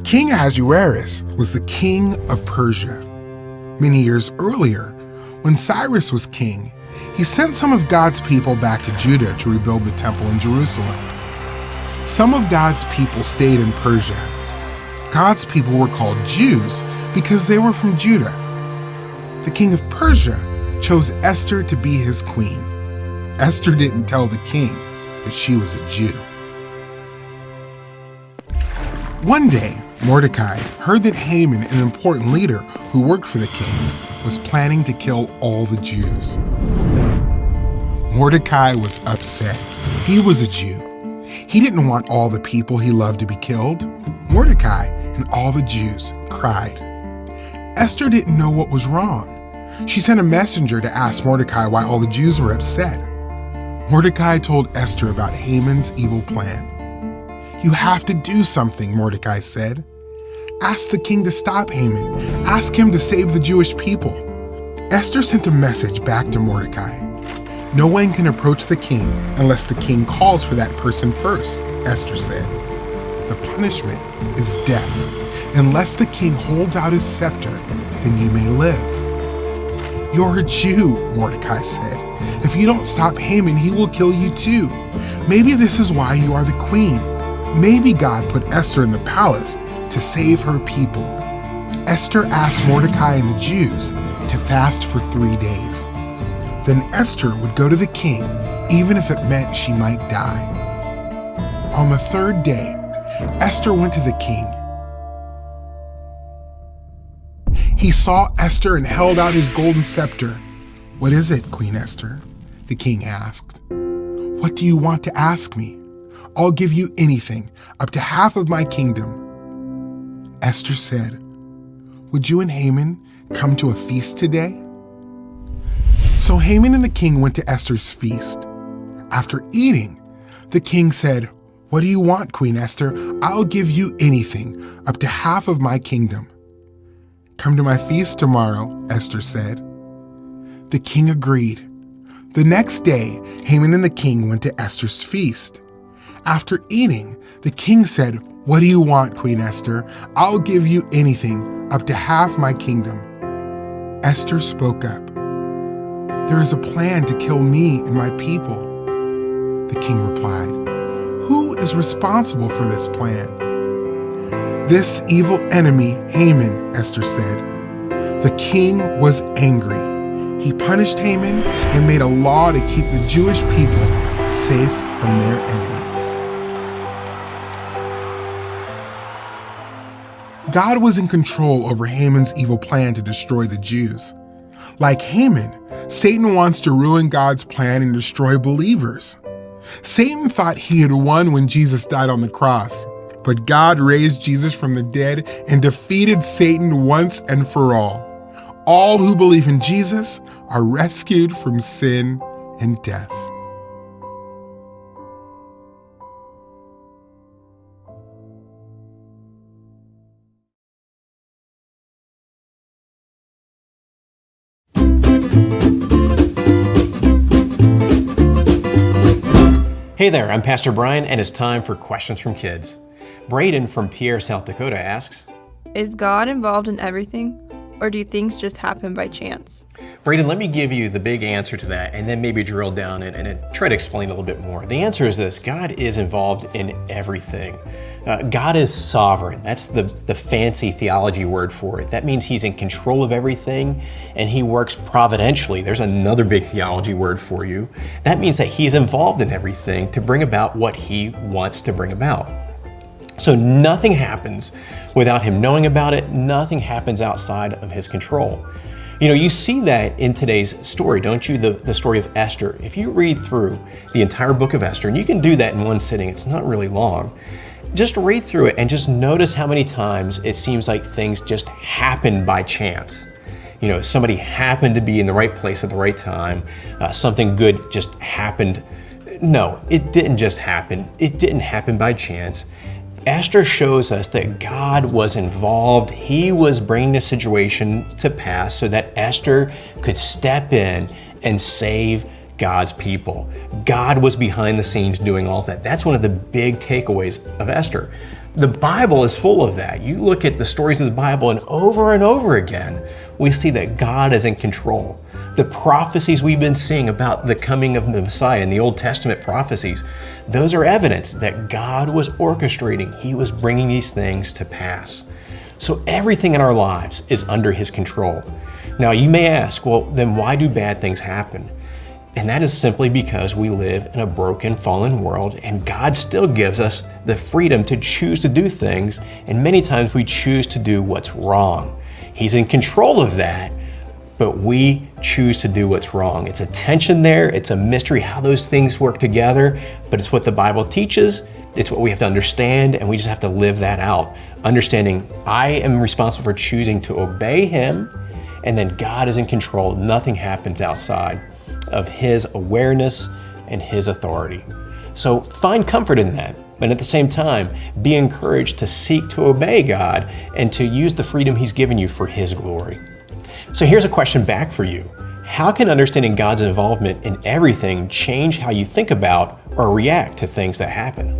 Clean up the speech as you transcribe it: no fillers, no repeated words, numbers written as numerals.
King Ahasuerus was the king of Persia. Many years earlier, when Cyrus was king, he sent some of God's people back to Judah to rebuild the temple in Jerusalem. Some of God's people stayed in Persia. God's people were called Jews because they were from Judah. The king of Persia chose Esther to be his queen. Esther didn't tell the king that she was a Jew. One day, Mordecai heard that Haman, an important leader who worked for the king, was planning to kill all the Jews. Mordecai was upset. He was a Jew. He didn't want all the people he loved to be killed. Mordecai and all the Jews cried. Esther didn't know what was wrong. She sent a messenger to ask Mordecai why all the Jews were upset. Mordecai told Esther about Haman's evil plan. "You have to do something," Mordecai said. "Ask the king to stop Haman. Ask him to save the Jewish people." Esther sent a message back to Mordecai. "No one can approach the king unless the king calls for that person first," Esther said. "The punishment is death. Unless the king holds out his scepter, then you may live." "You're a Jew," Mordecai said. "If you don't stop Haman, he will kill you too. Maybe this is why you are the queen. Maybe God put Esther in the palace to save her people." Esther asked Mordecai and the Jews to fast for 3 days. Then Esther would go to the king, even if it meant she might die. On the 3rd day, Esther went to the king. He saw Esther and held out his golden scepter. "What is it, Queen Esther?" the king asked. "What do you want to ask me? I'll give you anything, up to half of my kingdom." Esther said, "Would you and Haman come to a feast today?" So Haman and the king went to Esther's feast. After eating, the king said, "What do you want, Queen Esther? I'll give you anything, up to half of my kingdom." "Come to my feast tomorrow," Esther said. The king agreed. The next day, Haman and the king went to Esther's feast. After eating, the king said, "What do you want, Queen Esther? I'll give you anything, up to half my kingdom." Esther spoke up. "There is a plan to kill me and my people." The king replied, "Who is responsible for this plan?" "This evil enemy, Haman," Esther said. The king was angry. He punished Haman and made a law to keep the Jewish people safe from their enemies. God was in control over Haman's evil plan to destroy the Jews. Like Haman, Satan wants to ruin God's plan and destroy believers. Satan thought he had won when Jesus died on the cross, but God raised Jesus from the dead and defeated Satan once and for all. All who believe in Jesus are rescued from sin and death. Hey there, I'm Pastor Brian, and it's time for Questions from Kids. Braden from Pierre, South Dakota asks, Is God involved in everything, or do things just happen by chance? Braden, let me give you the big answer to that and then maybe drill down and try to explain a little bit more. The answer is this: God is involved in everything. God is sovereign. That's the fancy theology word for it. That means He's in control of everything and He works providentially. There's another big theology word for you. That means that He's involved in everything to bring about what He wants to bring about. So nothing happens without Him knowing about it. Nothing happens outside of His control. You know, you see that in today's story, don't you? The story of Esther. If you read through the entire book of Esther, and you can do that in one sitting, it's not really long, just read through it and just notice how many times it seems like things just happen by chance. You know, somebody happened to be in the right place at the right time, something good just happened. No, it didn't just happen. It didn't happen by chance. Esther shows us that God was involved. He was bringing the situation to pass so that Esther could step in and save God's people. God was behind the scenes doing all that. That's one of the big takeaways of Esther. The Bible is full of that. You look at the stories of the Bible, and over again, we see that God is in control. The prophecies we've been seeing about the coming of the Messiah in the Old Testament prophecies, those are evidence that God was orchestrating. He was bringing these things to pass. So everything in our lives is under His control. Now you may ask, well, then why do bad things happen? And that is simply because we live in a broken, fallen world, and God still gives us the freedom to choose to do things, and many times we choose to do what's wrong. He's in control of that, but we choose to do what's wrong. It's a tension there, it's a mystery how those things work together, but it's what the Bible teaches, it's what we have to understand, and we just have to live that out. Understanding I am responsible for choosing to obey Him, and then God is in control. Nothing happens outside of His awareness and His authority. So find comfort in that, but at the same time, be encouraged to seek to obey God and to use the freedom He's given you for His glory. So here's a question back for you. How can understanding God's involvement in everything change how you think about or react to things that happen?